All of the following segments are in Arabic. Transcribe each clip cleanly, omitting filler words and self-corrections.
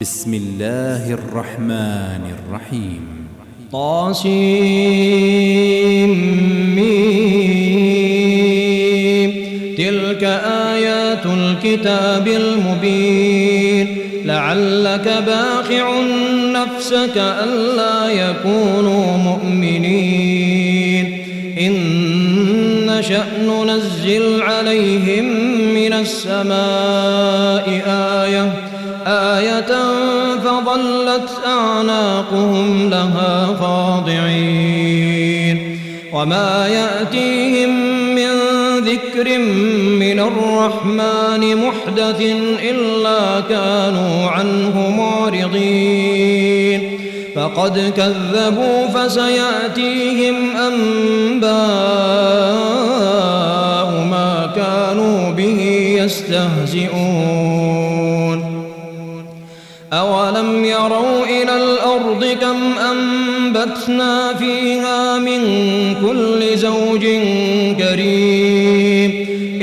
بسم الله الرحمن الرحيم طاسيم تلك آيات الكتاب المبين لعلك باخع نفسك ألا يكونوا مؤمنين إن نشأ ننزل عليهم من السماء آية فظلت أعناقهم لها خاضعين وما يأتيهم من ذكر من الرحمن محدث إلا كانوا عنه معرضين فقد كذبوا فسيأتيهم أنباء ما كانوا به يستهزئون أولم يروا إلى الأرض كم أنبتنا فيها من كل زوج كريم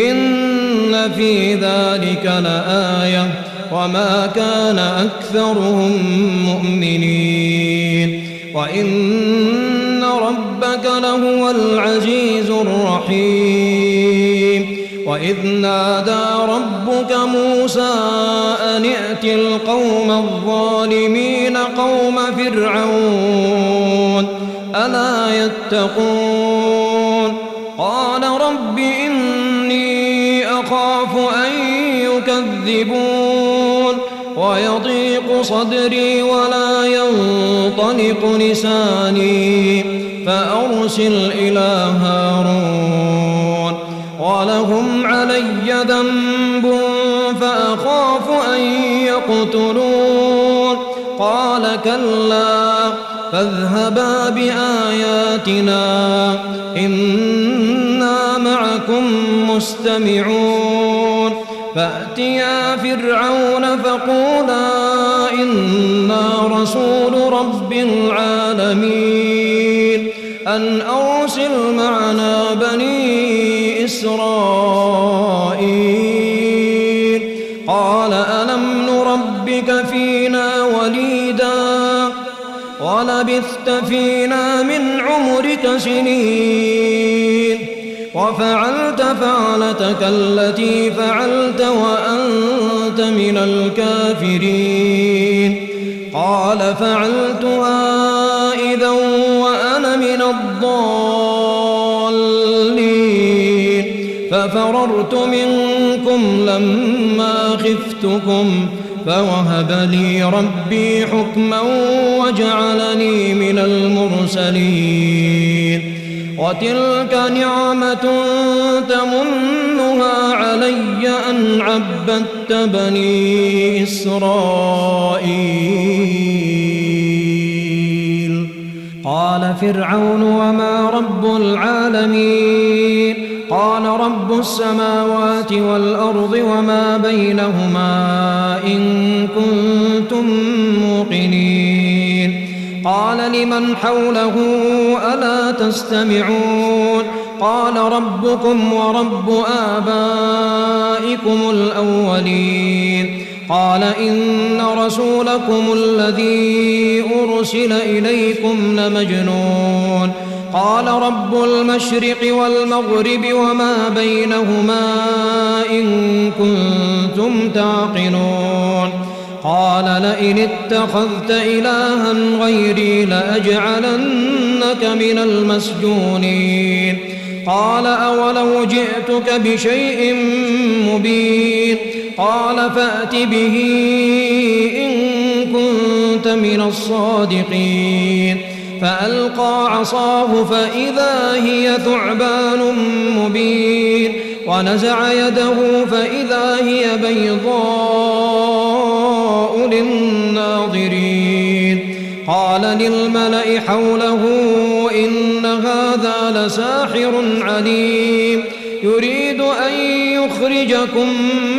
إن في ذلك لآية وما كان أكثرهم مؤمنين وإن ربك لهو العزيز الرحيم وإذ نادى ربك موسى أن ائت القوم الظالمين قوم فرعون ألا يتقون قال رب إني أخاف أن يكذبون ويضيق صدري ولا ينطلق لساني فأرسل إلى هارون ولهم علي ذنب فأخاف أن يقتلون قال كلا فاذهبا بآياتنا إنا معكم مستمعون فأتيا فرعون فقولا إنا رسول رب العالمين أن أرسل معنا بني إسرائيل قال ألم نربك فينا وليدا ولبثت فينا من عمرك سنين وفعلت فعلتك التي فعلت وأنت من الكافرين قال فعلتها إذا وأنا من الضالين ففررت منكم لما خفتكم فوهب لي ربي حكما وجعلني من المرسلين وتلك نعمة تمنها علي أن عبدت بني إسرائيل قال فرعون وما رب العالمين قال رب السماوات والأرض وما بينهما إن كنتم موقنين قال لمن حوله ألا تستمعون قال ربكم ورب آبائكم الأولين قال إن رسولكم الذي أرسل إليكم لمجنون قال رب المشرق والمغرب وما بينهما إن كنتم تعقلون قال لئن اتخذت إلها غيري لأجعلنك من المسجونين قال أولو جئتك بشيء مبين قال فأت به إن كنت من الصادقين فألقى عصاه فإذا هي ثعبان مبين ونزع يده فإذا هي بيضاء للناظرين قال للملأ حوله إن هذا لساحر عليم يريد أن يخرجكم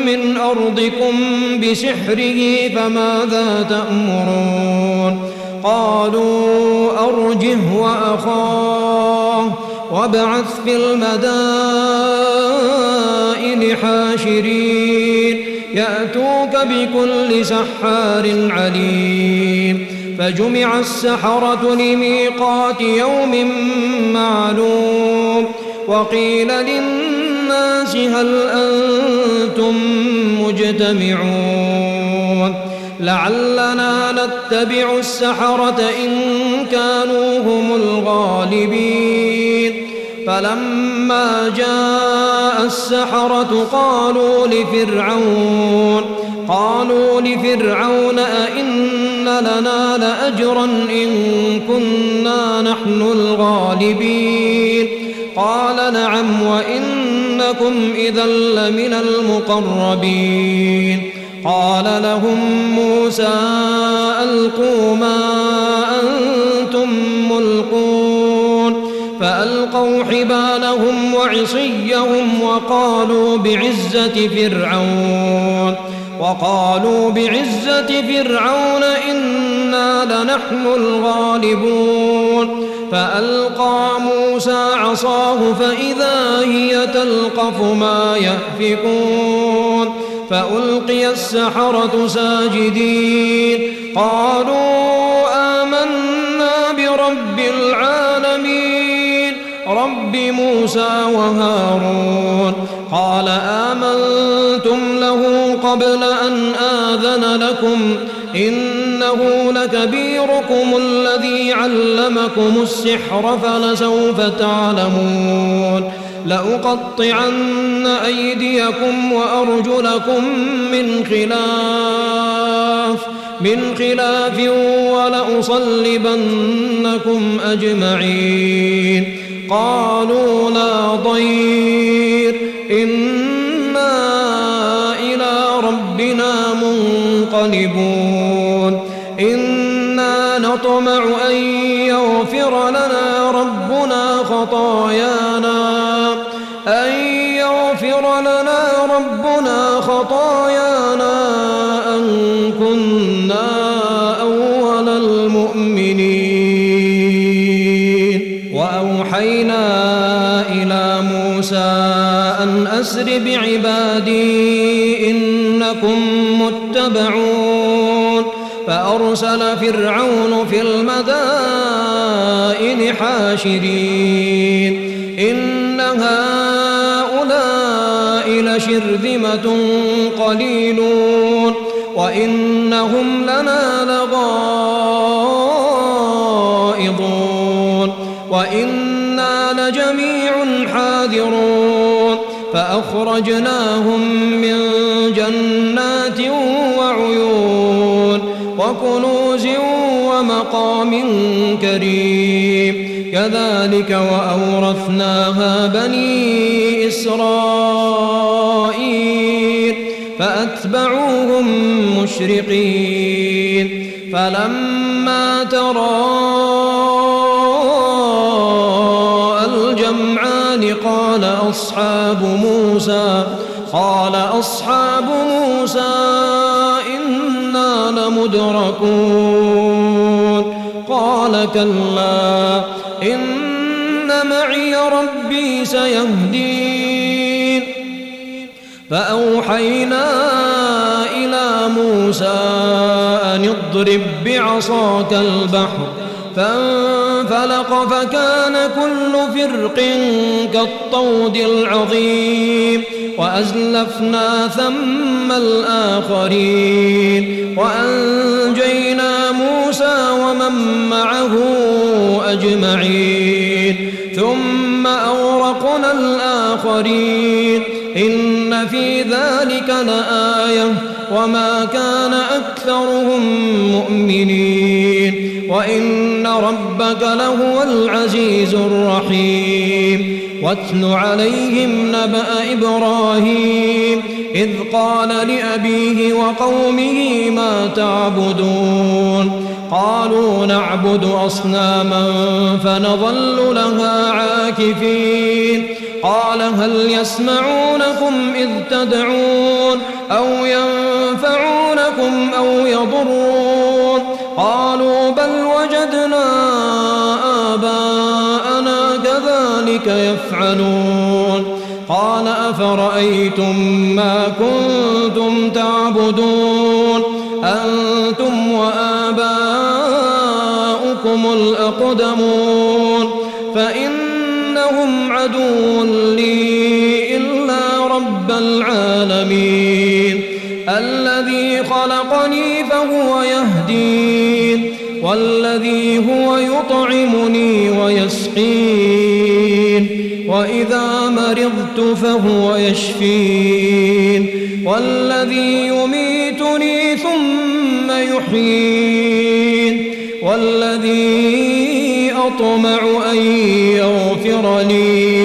من أرضكم بسحره فماذا تأمرون قالوا أرجه وأخاه وابعث في المدائن حاشرين يأتوك بكل سحار عليم فجمع السحرة لميقات يوم معلوم وقيل للناس هل أنتم مجتمعون لعلنا نتبع السحرة إن كانوا هم الغالبين فلما جاء السحرة قالوا لفرعون أئن لنا لأجرا إن كنا نحن الغالبين قال نعم وإنكم إذا لمن المقربين قال لهم موسى ألقوا ما أنتم ملقون فألقوا حبالهم وعصيهم وقالوا بعزة فرعون إنا لنحن الغالبون فألقى موسى عصاه فإذا هي تلقف ما يأفكون فألقي السحرة ساجدين قالوا آمنا برب العالمين رب موسى وهارون قال آمنتم له قبل أن آذن لكم إنه لكبيركم الذي علمكم السحر فلسوف تعلمون لأقطعن أيديكم وأرجلكم من خلاف ولأصلبنكم أجمعين قالوا لا ضير إنا إلى ربنا منقلبون إنا نطمع أن يغفر لنا ربنا خطايانا أن كنا أول المؤمنين وأوحينا إلى موسى أن أسر بعبادي إنكم متبعون فأرسل فرعون في المدائن حاشرين إن هؤلاء لشرذمة قليلون وإنهم لنا لغائظون وإنا لجميع حاذرون فأخرجناهم من جنات وعيون وكنوز ومقام كريم كذلك وأورثناها بني إسرائيل فأتبعوهم مشرقين فلما تراءى الجمعان قال أصحاب موسى إنا لمدركون قال كلا إن معي ربي سيهدين فأوحينا إلى موسى أن اضرب بعصاك البحر فانفلق فكان كل فرق كالطود العظيم وأزلفنا ثم الآخرين وأنجينا موسى ومن معه أجمعين ثم أورقنا الآخرين إن في ذلك لآية وما كان أكثرهم مؤمنين وإن ربك لهو العزيز الرحيم واتل عليهم نبأ إبراهيم إذ قال لأبيه وقومه ما تعبدون قالوا نعبد أصناما فنظل لها عاكفين قال هل يسمعونكم إذ تدعون أو ينفعونكم أو يضرون قالوا بل وجدنا آباءنا كذلك يفعلون قال أفرأيتم ما كنتم تعبدون أنتم وآباؤكم الأقدمون فإنهم عدو لي إلا رب العالمين الذي خلقني فهو يهدين والذي هو يطعمني ويسقين وإذا مرضت فهو يشفين والذي يميتني ثم يحيين والذي أطمع أن يغفر لي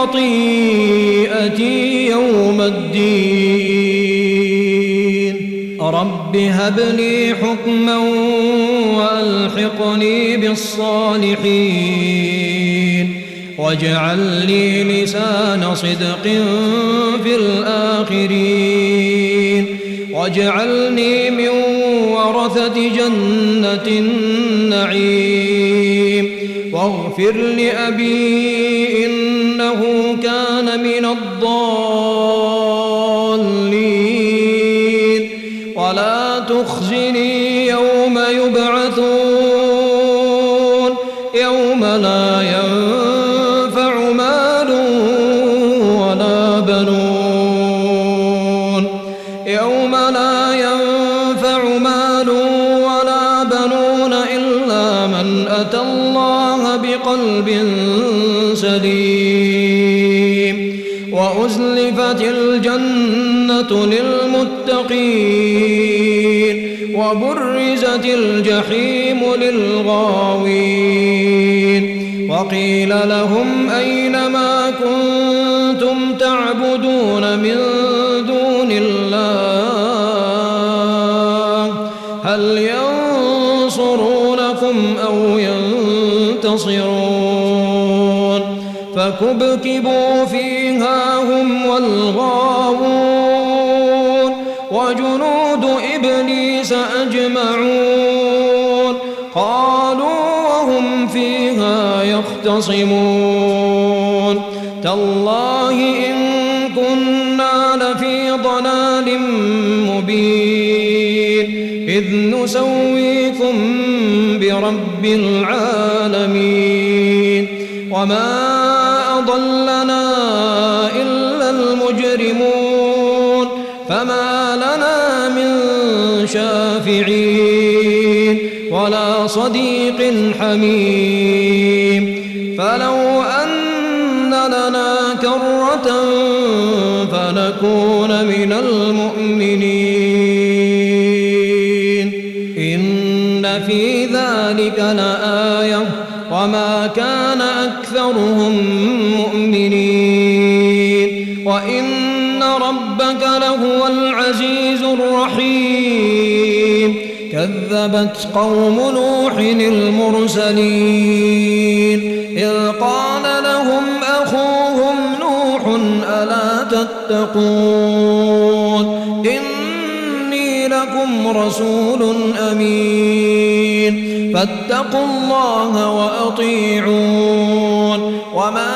خطيئتي يوم الدين رب هب لي حكما وألحقني بالصالحين واجعل لي لسان صدق في الآخرين واجعلني من ورثة جنة النعيم واغفر لأبي إنه كان من الضالين ولا تخزني يوم يبعثون يوم لا ينفع مال ولا بنون يوم لا ينفع مال ولا بنون إلا من أتى الله بقلب سليم وأزلفت الجنة للمتقين وبرزت الجحيم للغاوين وقيل لهم أين ما كنتم تعبدون من دون الله هل ينصرونكم أو ينتصرون فكبكبوا فيها هم والغاوون وجنود إبليس أجمعون قالوا وهم فيها يختصمون تالله إن كنا لفي ضلال مبين إذ نسويكم برب العالمين وما أضلنا إلا المجرمون فما لنا من شافعين ولا صديق حميم فلو أن لنا كرة فنكون من المؤمنين إن في ذلك لآية وما كان أكثرهم مؤمنين وإن ربك لهو العزيز الرحيم كذبت قوم نوح المرسلين إذ قال لهم أخوهم نوح ألا تتقون إني لكم رسول أمين فاتقوا الله وأطيعون وما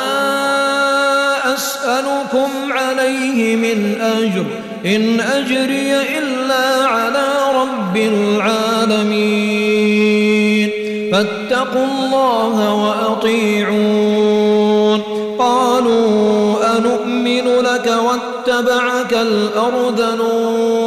أسألكم عليه من أجر إن أجري إلا على رب العالمين فاتقوا الله وأطيعون قالوا أنؤمن لك واتبعك الأرذلون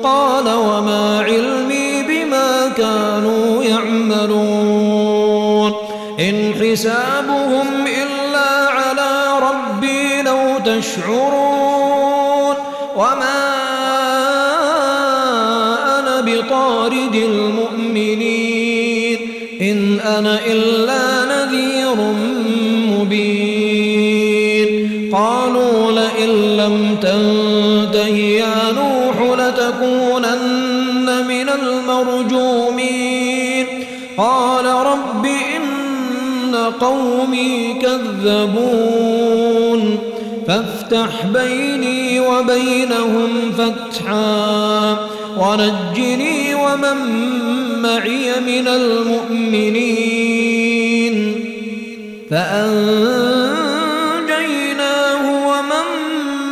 قال وما علمي بما كانوا يعملون إن حسابهم إلا على ربي لو تشعرون وما أنا بطارد المؤمنين إن أنا إلا نذير مبين قالوا لئن لم تنته يا نوح لتكونن من المرجومين قال رب إن قومي كذبون فافتح بيني وبينهم فتحا ونجني ومن معي من المؤمنين فأنجيناه ومن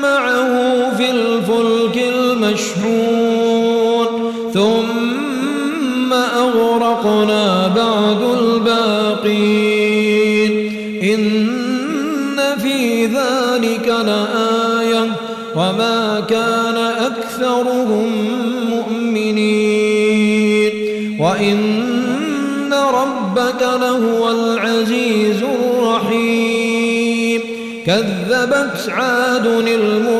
معه في الفلك المشحون ثم أغرقنا بعد الباقين إن في ذلك لآية وما كان أكثرهم مؤمنين وإن ربك لهو العزيز الرحيم كذبت عاد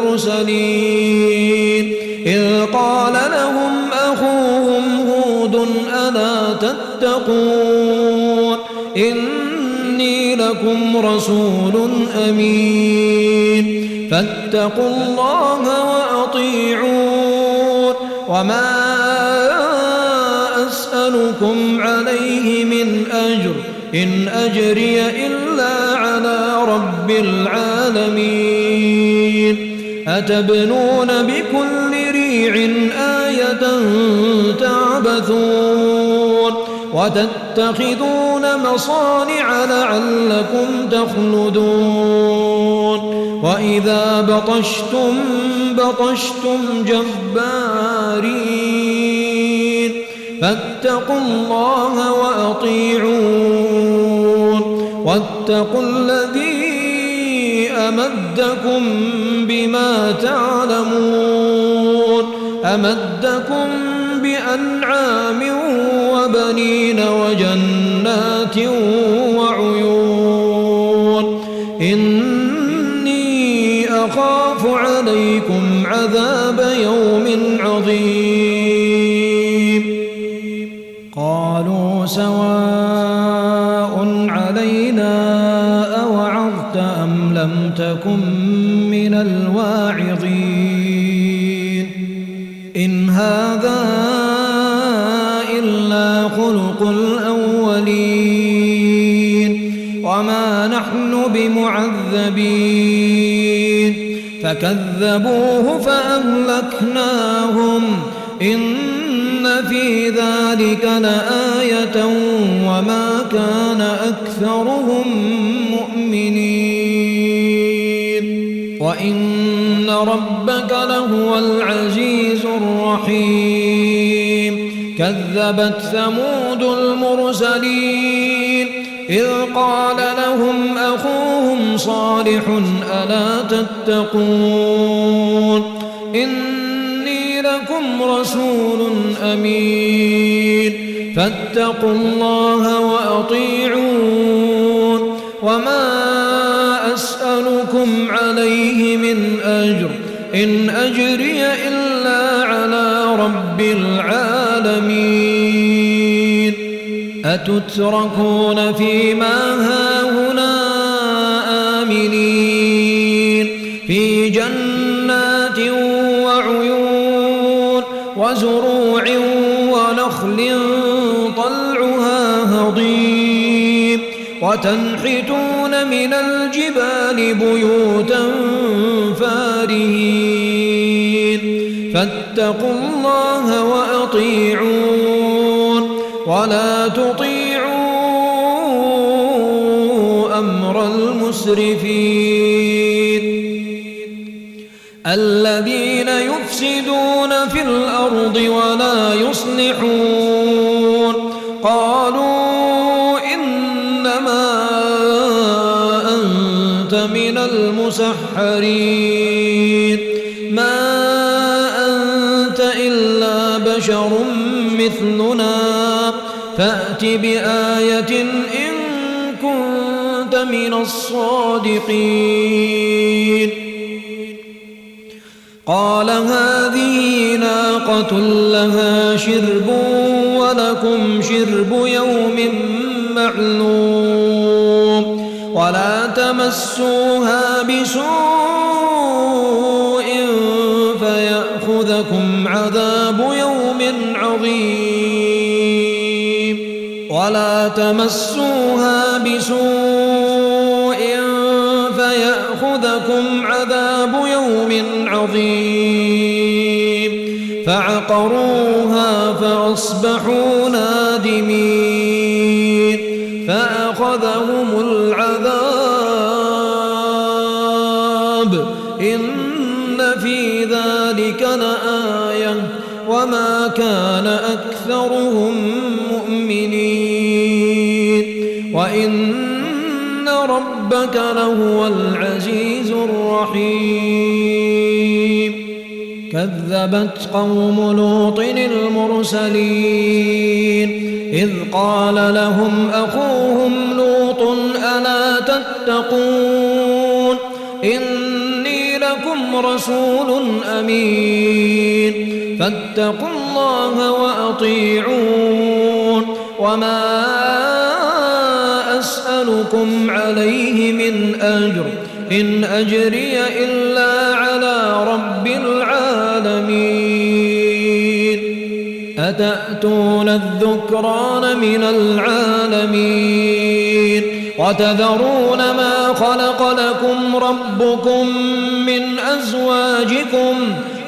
المرسلين إذ قال لهم أخوهم هود ألا تتقون إني لكم رسول أمين فاتقوا الله وأطيعون وما أسألكم عليه من أجر إن أجري إلا على رب العالمين أتبنون بكل ريع آية تعبثون وتتخذون مصانع لعلكم تخلدون وإذا بطشتم بطشتم جبارين فاتقوا الله وأطيعون واتقوا الذي أمدكم بما تعلمون أمدكم بأنعام وبنين وجنات وعيون إني أخاف عليكم عذاب يوم عظيم قالوا سواء علينا أوعظت أم لم تكن من الواعظين إن هذا إلا خلق الأولين وما نحن بمعذبين فكذبوه فأهلكناهم إن في ذلك لآية وما كان أكثرهم مؤمنين وإن ربك لهو العزيز الرحيم كذبت ثمود المرسلين إذ قال لهم أخوهم صالح ألا تتقون إني لكم رسول أمين فاتقوا الله وأطيعون وما أسألكم عليه من أجر إن أجري إلا على رب العالمين أتتركون فيما هاهنا آمنين في جنات وعيون وزروع ونخل طلعها هضيم وتنحتون من الجبال بيوتا فارهين فاتقوا الله وأطيعون ولا تطيعوا أمر المسرفين الذين يفسدون في الأرض ولا يصلحون قالوا إنما أنت من المسحرين ما أنت إلا بشر مثلنا فأت بآية إن كنت من الصادقين قال هذه ناقة لها شرب ولكم شرب يوم معلوم ولا تمسوها بسوء فيأخذكم عذاب يوم عظيم ولا تمسوها بسوء فيأخذكم عذاب يوم عظيم فعقروها فأصبحوا نادمين فأخذهم العذاب إن في ذلك لآية وما كان أكثرهم مؤمنين وإن ربك لهو العزيز الرحيم كذبت قوم لوط المرسلين إذ قال لهم أخوهم لوط ألا تتقون إني لكم رسول أمين فاتقوا الله وأطيعون وما أسألكم عليه من أجر إن أجري إلا على رب العالمين أتأتون الذكران من العالمين وتذرون ما خلق لكم ربكم من أزواجكم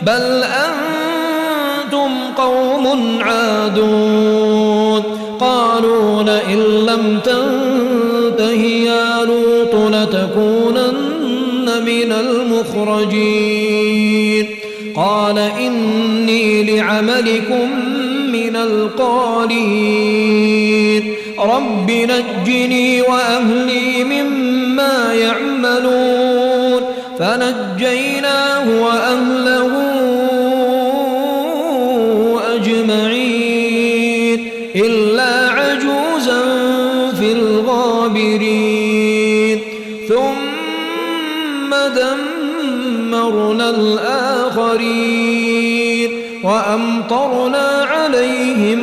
بل أنتم قوم عادون قالوا لئن لم تنته يا لوط لتكونن من المخرجين قال إني لعملكم من القالين رب نجني وأهلي مما يعملون فنجيناه وأهله أجمعين إلا عجوزا في الغابرين ثم دمرنا الآخرين وأمطرنا عليهم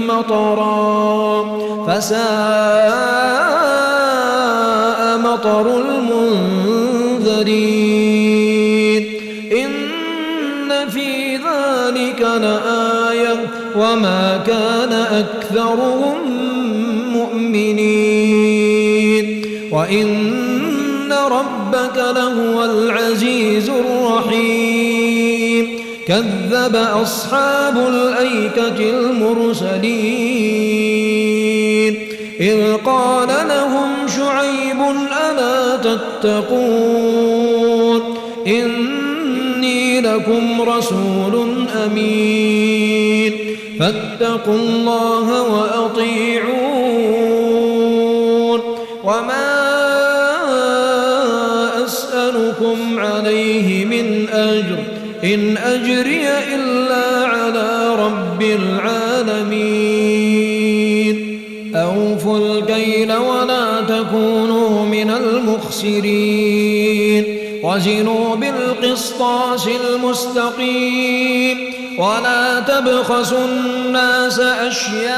مطرا فساء مطر المنذرين إن في ذلك لآية وما كان أكثرهم مؤمنين وإن ربك لهو العزيز الرحيم كذب أصحاب الأيكة المرسلين إذ قال لهم شعيب ألا تتقون إني لكم رسول أمين فاتقوا الله وأطيعون وما أسألكم عليه من أجر إن أجري إلا على رب العالمين أوفوا الكيل ولا تكونوا من المخسرين وزنوا بالقسطاس المستقيم ولا تبخسوا الناس أشياءهم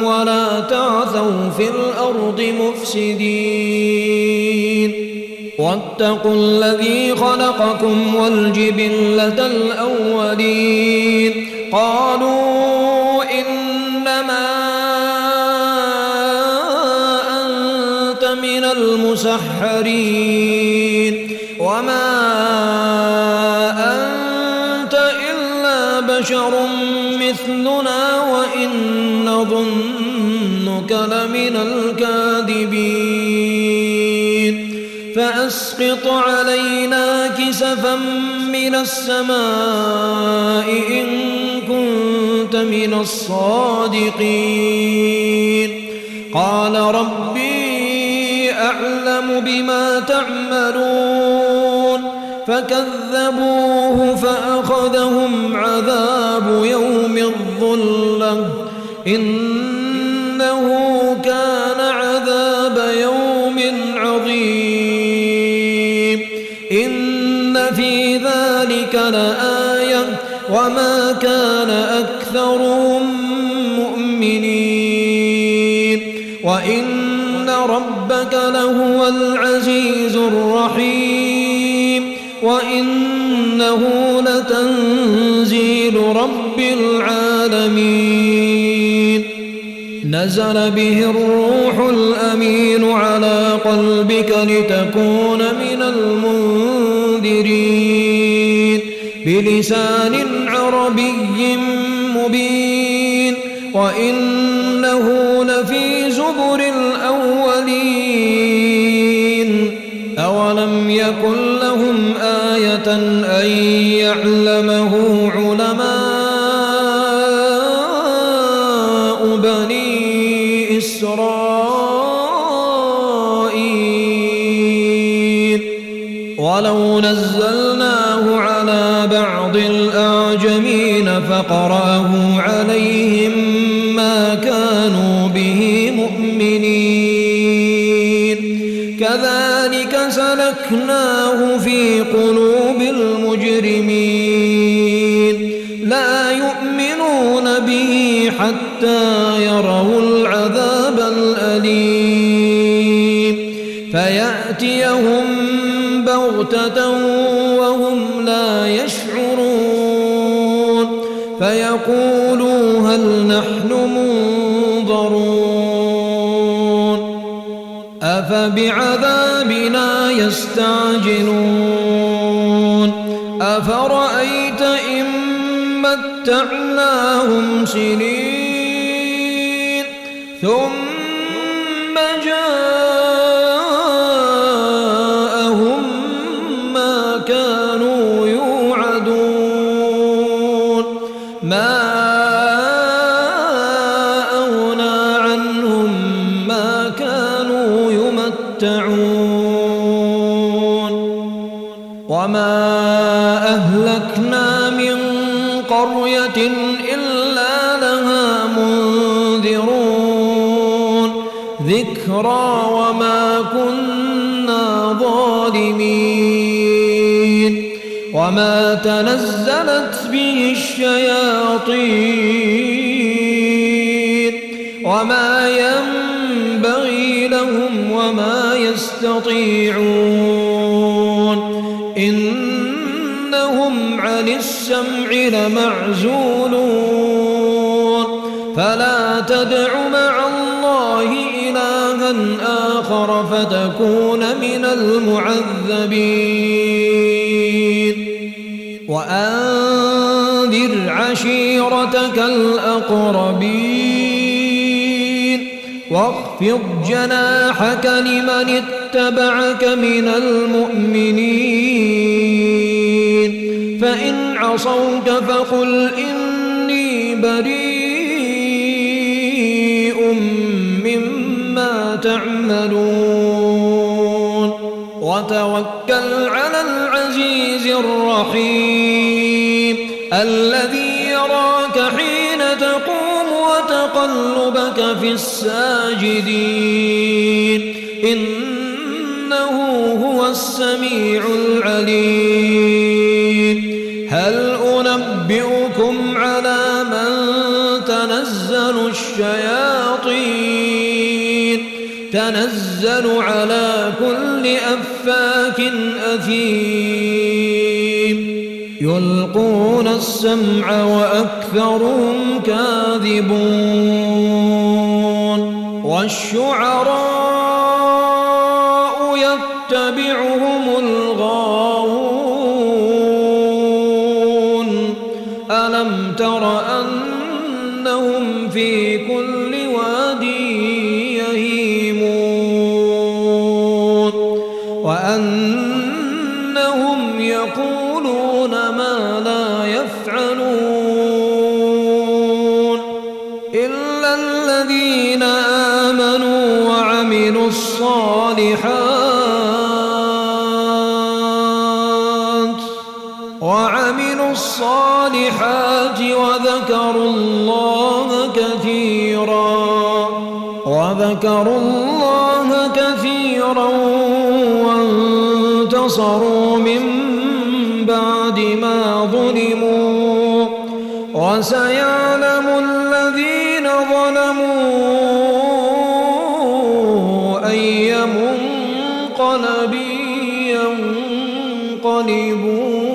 ولا تعثوا في الأرض مفسدين واتقوا الذي خلقكم والجبلة الأولين قالوا إنما أنت من المسحرين وما أنت إلا بشر مثلنا وإن نظنك لمن الكاذبين فأسقط علينا كسفا من السماء إن كنت من الصادقين قال ربي أعلم بما تعملون فكذبوه فأخذهم عذاب يوم الظلة إنه كان عذاب يوم عظيم إن في ذلك لآية وما كان أكثرهم مؤمنين وإن ربك لهو العزيز الرحيم وإنه لتنزيل رب العالمين نزل به الروح الأمين على قلبك لتكون من المنذرين بلسان عربي مبين وإنه إنه لفي زبر الأولين أولم يكن لهم آية أن يعلمه علماء بني إسرائيل ولو نزلناه على بعض الأعجمين فقرأه عليهم ما كانوا به مؤمنين كذلك سلكناه في قلوب المجرمين لا يؤمنون به حتى يروا العذاب الأليم فيأتيهم بغتة وهم لا يشعرون فيقولوا هل نحن منظرون أفبعذابنا يستعجلون أفرأيت إن متعناهم سنين ثم جاءهم ما كانوا يوعدون ما أغنى عنهم ما كانوا يمتعون وما أهلكنا من قرية إلا لها منذرون ذكرى وما كنا ظالمين وما تنزلت به الشياطين وما ينبغي لهم وما يستطيعون إنهم عن السمع لمعزولون فلا تدع مع الله إلها آخر فتكون من المعذبين وأنذر عشيرتك الأقربين واخفض جناحك لمن اتبعك من المؤمنين فإن عصوك فقل إني بريء مما تعملون وتوكل على العزيز الرحيم الذي يراك حين تقوم وتقلبك في الساجدين إنه هو السميع العليم هل أنبئكم على من تنزل الشياطين تنزل على كل أفاك أثيم يلقون السمع وأكثرهم كاذبون والشعراء يتبعهم الغاوون ألم تر أنهم في كل واد يهيمون وأنهم يقولون ما لا يفعلون إلا الذين آمنوا وعملوا الصالحات وذكروا الله كثيرا وانتصروا من بعد ما ظلموا وسيعلم الذين ظلموا أي منقلب ينقلبون